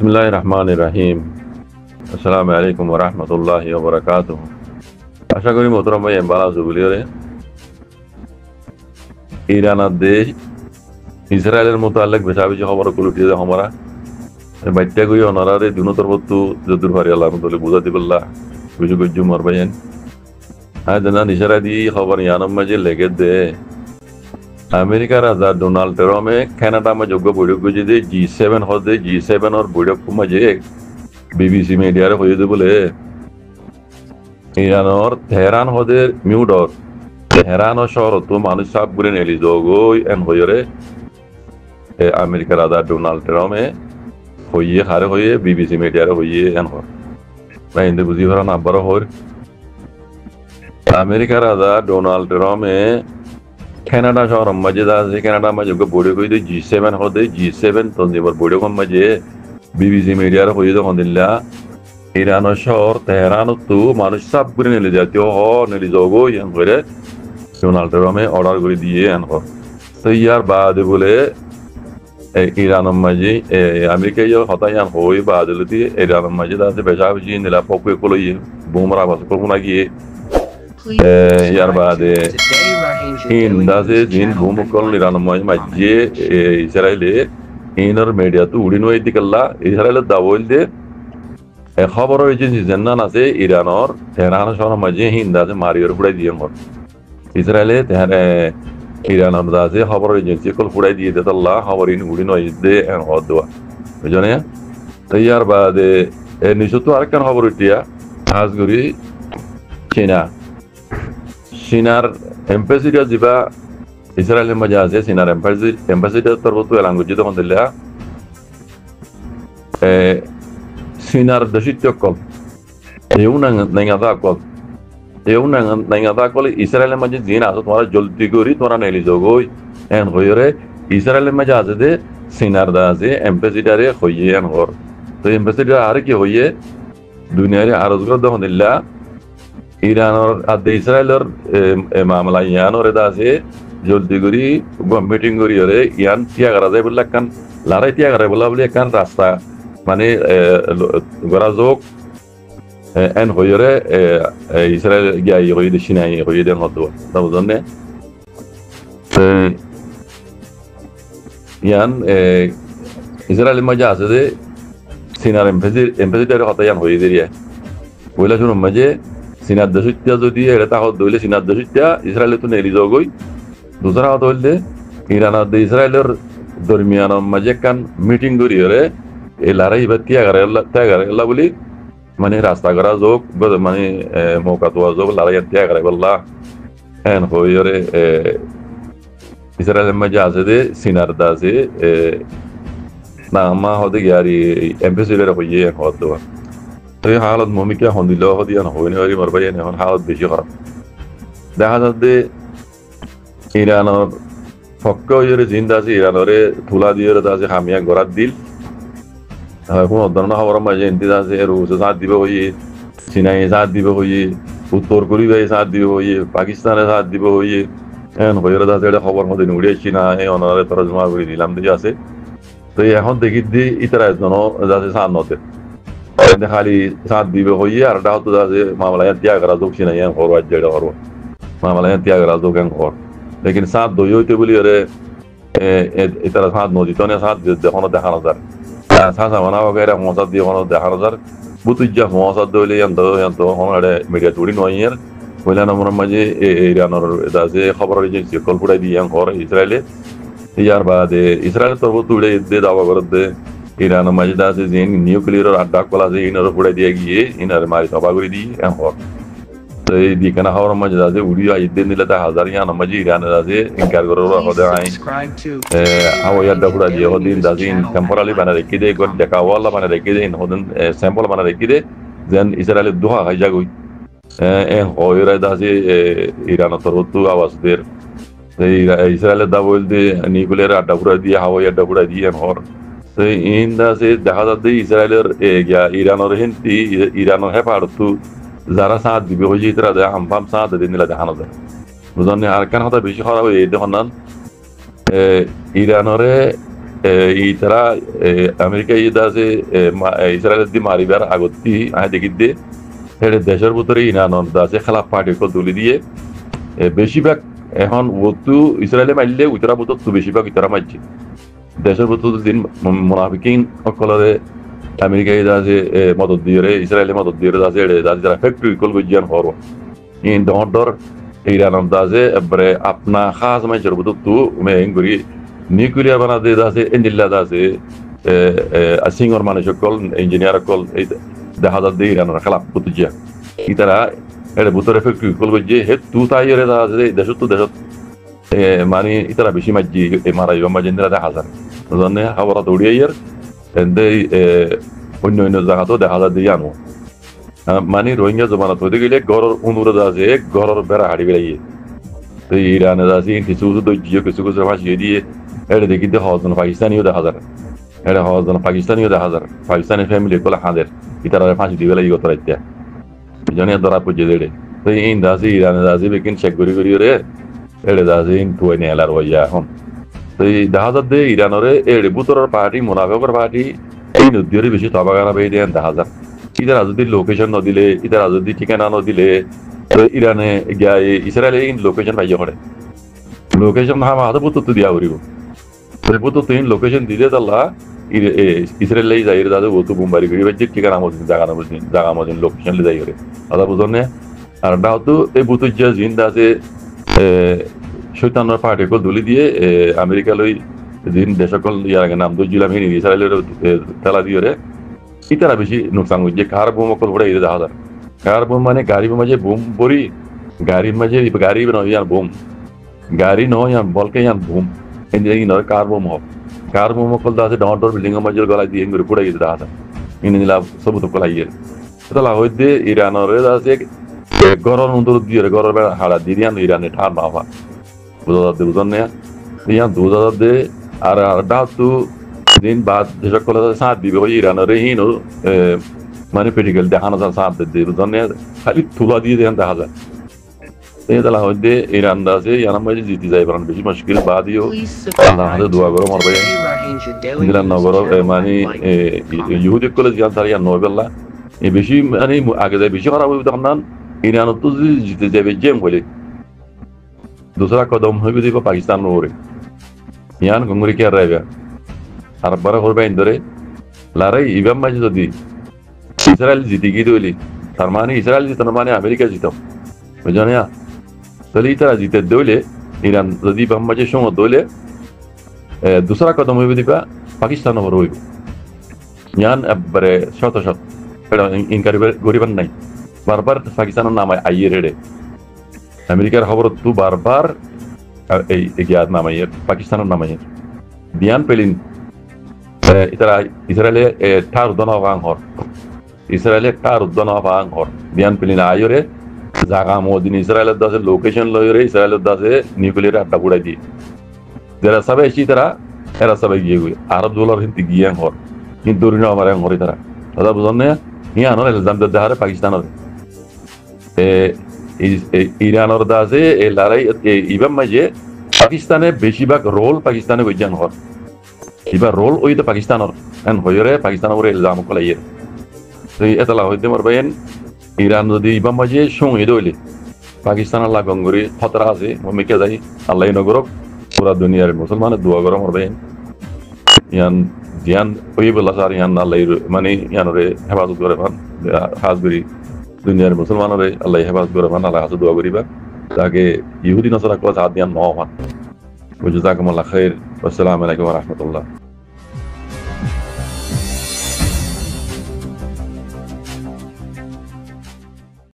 বিসমিল্লাহির রহমানির রহিম। আসসালামু আলাইকুম ওয়া রাহমাতুল্লাহি ওয়া বারাকাতুহু। আশা করি মোহতরম ভাই ভালো আছো বলিওরে। ইরানের দেশ ইসরায়েলের মোতালেক বেশাবেশি খবর কুলুটি যে আমরা বাইত্যা গই অনারারে দুনতর বস্তু যদুর ভারি আল্লাহ মতলে বুঝা দিবল্লাহ বুঝু গজ্জু মারবাইন জানা নিশারা দি খবর ইয়ানম মাঝে লেগে দে আমেরিকার রাজা ডোনাল্ড ট্রাম্পে কানাডা মে যোগ্য বৈঠক গজি দে G7 হদে G7 और বৈঠক মাঝে বিবিসি মিডিয়ারে হয়ে দে বলে ইরানের তেহরান হদে মিউডর তেহরান শহর তো মানুষ সব ঘুরে নেলি যোগই এন হইরে আমেরিকার রাজা ডোনাল্ড ট্রাম্পে হইয়ে হারে হইয়ে বিবিসি মিডিয়ারে হইয়ে এন হর না হিন্দু বুঝি ভরা নাম্বার হর আমেরিকার রাজা ডোনাল্ড ট্রাম্পে কানাডা শহর মাঝে আছে কানাডা মাঝে বৈঠক হইতে G7 হদে G7 তঞ্জিমর বৈঠক মাঝে বিবিসি মিডিয়ার হইয়ে তখন দিল্লা ইরানের শহর তেহরান তো মানুষ সব ঘুরে নেলি জাতীয় হ নেলি যোগই এন করে ডোনাল্ড ট্রাম্পে অর্ডার করে দিয়ে এন হর তো ইয়ার বাদে বলে ইরানের মাঝে আমেরিকা হতায়ান হই বাদলতি ইরানের মাঝে আছে বেশাবেশি নিলা পকুয়ে কলই বুমরা বাস করবো না গিয়ে ইয়ার বাদে ইন্দাসে জিন ভূমকল ইরানের মাঝে ইসরায়েলে ইনার মিডিয়া তো উড়ি নয় দিকাল্লা ইসরায়েলের দাবল দে খবর হয়েছে জান্নান আছে ইরানের তেহরান শহর মাঝে হিন্দাসে মারিয়র ফুড়াই দিয়ে মর ইসরায়েলে ইরানের দাসে খবর এজেন্সি কল ফুড়াই দিয়ে দে তাল্লা খবর ইন উড়ি নয় দে হদ দেওয়া বুঝনে তো ইয়ার বাদে নিশ্চয় তো আরেকখান খবর উঠিয়া হাজগুড়ি চীনার এম্বাসিডার যা ইসরায়েলের মাঝে আছে চীনার এম্বাসিডার তরফতো এলাঙ্গুজি তখন দিলে চীনার দশিত্যকল নাইঙাদা ইসরায়েলের মাঝে জিন আছে তোমার জলদি করি তোমরা নেলি যোগই এন হইরে ইসরায়েলের মাঝে আছে যে চীনার দা আছে এম্বাসিডারে হইয়ে এন হর তো এম্বাসিডার আর কি হইয়ে দুনিয়ারে আরজ করে তখন দিল্লা ইরানের আদে ইসরায়েলের মামলা ইয়ানোর এটা আছে জলদি করি মিটিং করি ওরে ইয়ান তিয়া করা যায় বললে একখান লড়াই তিয়া করা বলা বলে একখান রাস্তা মানে গড়া যোগ এন হইরে ইসরায়েল গিয়া হইয়ে দিছি নাই হইয়ে দেন হতো তা বুঝনে ইয়ান ইসরায়েলের মাঝে আছে যে চীনার এম্বাসিডার হতা ইয়ান হইয়ে দিয়ে বইলা শুনুন মাঝে চীনার দেশিত্যা যদি এটা তাহত ধরলে চীনার দেশিত্যা ইসরায়েলে তো নেলি যাওগই দুসরা হত হইলে ইরানের ইসরায়েলের দরমিয়ানের মাঝে কান মিটিং করি হরে এই লড়াই এবার ত্যাগারে বলি মানে রাস্তা করা যোগ মানে মৌকা তোয়া যোগ লড়াই ত্যাগারে বললা এন হই হরে ইসরায়েলের মাঝে আছে যে চীনার দা আছে না মা হতে গিয়ারি এম্বাসিডার হইয়ে হত দেওয়া তো এই হালত মমিকে হন্দিল হদিয়া নহইনি হরি মরবাই এখন হালত বেশি খারাপ দেখা যাচ্ছে ইরানের ফক্ক হইরে জিন্দা আছে ইরানরে তুলা দিয়ে আছে হামিয়া গড়াত দিল কোনো ধরনের খবর মাঝে এনতি আছে রুশ সাথ দিবে হইয়ে চীনাই সাথ দিবে হইয়ে উত্তর কোরিয়ায় সাথ দিবে হইয়ে পাকিস্তানে সাথ দিবে হইয়ে এখন হইরে আছে এটা খবর মধ্যে উড়িয়ে চীনা এই অনারে তরজমা করে দিলাম দিয়ে আছে তো এখন দেখি দি ইতারা জন যাচ্ছে সাথ নতে খালি সাথ দিবে হইয়ে আর এটা হতো যে মামলায় ত্যাগ রাজক চিনা ইয়ান হর যেটা হর মামলায় ত্যাগ রাজক ইয়ান হর লেকিন সাথ দই হইতে বলি রে এটারা সাথ নদী তো সাথ দেখানো দেখানো যার সাথ মানা বগেরা মশাদ দিয়ে কোনো দেখানো যার বুতুজ্জা মশাদ দইলে ইয়ান্ত হনারে মিডিয়া চুরি নয়ের বইলা নম্বর মাঝে ইরানের এটা যে খবর এজেন্সি কল ফুটাই দিয়ে ইয়ান হর ইসরায়েলে ইয়ার বাদে ইসরায়েলের তরফ তুলে দিয়ে দাবা করে দে ইরানের মাঝে আছে যে নিউক্লিয়ার আড্ডা কলা আছে ইনার ফুটাই দিয়ে গিয়ে ইনার মারি সভা করে দিয়ে এন হর তো এই দিকানা খাওয়ার মাঝে আছে উড়িয়া ঈদের নিলে তা হাজার ইয়ানের মাঝে ইরানের আছে ইনকার করে হদে আই হাওয়াই আড্ডা ফুটা দিয়ে হদিন দাসিন টেম্পোরালি বানা রেখে দে গড দেখা ওয়ালা বানা রেখে দে হদিন স্যাম্পল বানা রেখে দে যেন ইসরায়েলের দোহা খাই যাগই হইরা দাসি ইরানের তরফ তো আওয়াজ দের ইসরায়েলের দা বলতে নিউক্লিয়ার আড্ডা ফুটা দিয়ে হাওয়াই আড্ডা ফুটা দিয়ে হর তো ইন্দা আছে দেখা যাচ্ছে ইসরায়েলের ইরানের হিন্দি ইরানের হেফাজত যারা সাথ দিবে হয়ে যায় তারা হামফাম সাথ দিন দিলে দেখানো যায় বুঝলেন আর কেন কথা বেশি খারাপ হয়ে দেখুন ইরানরে ইতারা আমেরিকা ইদা আছে ইসরায়েল দি মারিবার আগতি আয় দেখি দে হেডে দেশের ভিতরে ইরান আছে খেলা পার্টি কল তুলি দিয়ে বেশিরভাগ এখন ওতু ইসরায়েলে মারলে উতরা বুত তো বেশিরভাগ ইতারা মারছে দেশের ভিতর দিন মুনাফিকিন সকলরে আমেরিকা ইদা আছে মদত দিয়ে ইসরায়েলে মদত দিয়ে আছে যারা ফ্যাক্টরি কল গজিয়ান হর ইন ডর ইরান আছে এবারে আপনা খাস মাইজের ভিতর তো মেইন করি নিউক্লিয়ার বানাতে আছে ইঞ্জিনিয়ার আছে সিঙ্গর মানুষ সকল ইঞ্জিনিয়ার সকল এই দেখা যাচ্ছে ইরানের খেলাফ বুঝছে ইতারা এটা ভিতরে ফ্যাক্টরি কল গজিয়ে হে তু তাইরে আছে দেশত তো দেশত মানে ইতারা বেশি মাঝি মারা মাঝেন্দ্রা দেখা যায় জানে খবরা দৌড়িয়ে এন্ডে অন্য অন্য জায়গাতেও দেখা যায় দিয়ে আনো মানে রোহিঙ্গা জমানাত হতে গেলে ঘরের অনুরোধ আছে ঘরের বেড়া হাড়ি বেড়াইয়ে তো ইরানে আছে কিছু কিছু দৈর্য কিছু কিছু ফাঁসিয়ে দিয়ে এটা দেখি হজন পাকিস্তানিও দেখা যায় এটা হজন পাকিস্তানিও দেখা যায় পাকিস্তানি ফ্যামিলি গুলো হাঁদের ইতারা ফাঁসি দিয়ে বেলা ইগত রাইতে জনে ধরা পুজো দেড়ে তো এই দাসি ইরানে দাসি বেকিন চেক করি রে এটা দাসি টুয়ে নিয়ে এলার হইয়া এখন তো এই দেখা যাচ্ছে ইরানের এড়ে বুতরের পার্টি মুনাফেকের পার্টি এই নদীরে বেশি তবাগানা বেয়ে দেন দেখা যায় ইতারা যদি লোকেশন নদিলে ইতারা যদি ঠিকানা নদিলে ইরানে গিয়া ইসরায়েলে লোকেশন পাইয়ে পড়ে লোকেশন হামা হাতে বুতর তো দিয়া করিব বুতর তো লোকেশন দিলে তাল্লা ইসরায়েলে যাই দাদা বতু বুমবারি করি বাজে ঠিকানা মদিন জায়গা মদিন লোকেশন যাই করে দাদা বুঝন না আর ডাও তো এই বুতুর যে জিন্দা আছে শৈতানের পার্টি কল দুলি দিয়ে আমেরিকা লই দিন দেশকল ইয়ার আগে নাম দুজিলাম হিনি ইসরায়েলের তেলা দিয়ে রে ইতারা বেশি নুকসান হচ্ছে কার বোম অকল পড়ে এটা দেখা যায় কার বোম মানে গাড়ির মাঝে বোম পড়ি গাড়ির মাঝে গাড়ি নয় ইয়ার বোম গাড়ি নয় ইয়ার বলকে ইয়ার বোম এই নয় কার বোম হোক কার বোম অকল আছে ডর ডর বিল্ডিং এর মাঝে গলায় দিয়ে করে পড়ে গেছে দেখা যায় ইনি নিলা সব তো কলাইয়ে তাহলে হইতে ইরানের আছে গরর উন্দর দিয়ে গরর বেড়া হাড়া দিয়ে আন ইরানে ঠার বাবা বুঝা যাচ্ছে বুঝন না ইয়ার দুধা যাচ্ছে আর ডাক তো দিন বাদ যেসব কলে সাথ দিবে ওই ইরানের হিনো মানে পেটিক্যাল দেখানো যায় সাথ দিয়ে বুঝন খালি তুলা দিয়ে দেন দেখা যায় এই তাহলে হইতে ইরান আছে ইয়ার মাঝে জিতে যায় কারণ বেশি মুশকিল বাদিও আল্লাহ হাতে দোয়া করো মারবে ইরান নগর মানে ইহুদি কলেজ ইয়ান তার ইয়ান নবেল্লা এই বেশি মানে আগে যায় বেশি খারাপ হইবে তখন ইরান তো জিতে যাবে জেম হইলে दूसरा कदम है भी देखो पाकिस्तान में हो रहे यान गंगुरी क्या रहे আর বারে করবে ইন্দরে লারাই ইবাম মাঝে যদি ইসরায়েল জিতে গিয়ে দিলি তার মানে ইসরায়েল জিতে না মানে আমেরিকা জিতাম বুঝলেন না তাহলে ইতারা জিতে দইলে ইরান যদি ইবাম মাঝে সঙ্গে দইলে দুসরা কদম হইবে দিবা পাকিস্তান ওপর হইব ইয়ান একবারে শত শত এটা ইনকারি গরিবান নাই বারবার পাকিস্তানের নাম আইয়ে রেড়ে আমেরিকার খবর তো বারবার এই এগিয়ে নামাইয়ের পাকিস্তানের নামাইয়ের দিয়ান পেলিন ইতারা ইসরায়েলে ঠার উদ্যান হর ইসরায়েলে ঠার উদ্যান হর দিয়ান পেলিন আয়রে জাগা মোদিন ইসরায়েলের দাসে লোকেশন লয়রে ইসরায়েলের দাসে নিউক্লিয়ার আড্ডা বুড়াই দিয়ে যারা সবাই এসি তারা এরা সবাই গিয়ে গিয়ে আরব ডলার হিন্দি গিয়ে হর কিন্তু আমার হরে তারা দাদা বুঝন না ইয়ে আনার এলজাম দেহারে পাকিস্তানের ইরানের দাসে এই লড়াই ইবাম মাঝে পাকিস্তানে বেশিরভাগ রোল পাকিস্তানে বৈজ্ঞান হর এবার রোল ওই তো পাকিস্তানের এন হইরে পাকিস্তানের উপরে ইলজাম কলাইয়ের তো এতলা হইতে মারবেন ইরান যদি ইবাম মাঝে সঙ্গে দইলে পাকিস্তান আল্লাহ গঙ্গরি খতরা আছে মমিকে যাই আল্লাহ নগরক পুরা দুনিয়ার মুসলমানের দোয়া গরম মারবেন ইয়ান জিয়ান ওই বলা স্যার ইয়ান আল্লাহ মানে ইয়ানরে হেফাজত করে পান হাজ করি দুনিয়ার মুসলমানরে আল্লাহ হেফাজত করে পান আল্লাহ হাতে দোয়া করিবা তাকে ইহুদি নসরা কলা হাত দিয়ান ন হন বুঝে জাকুমুল্লাহ খাইর আসসালামু আলাইকুম ওয়া রাহমাতুল্লাহ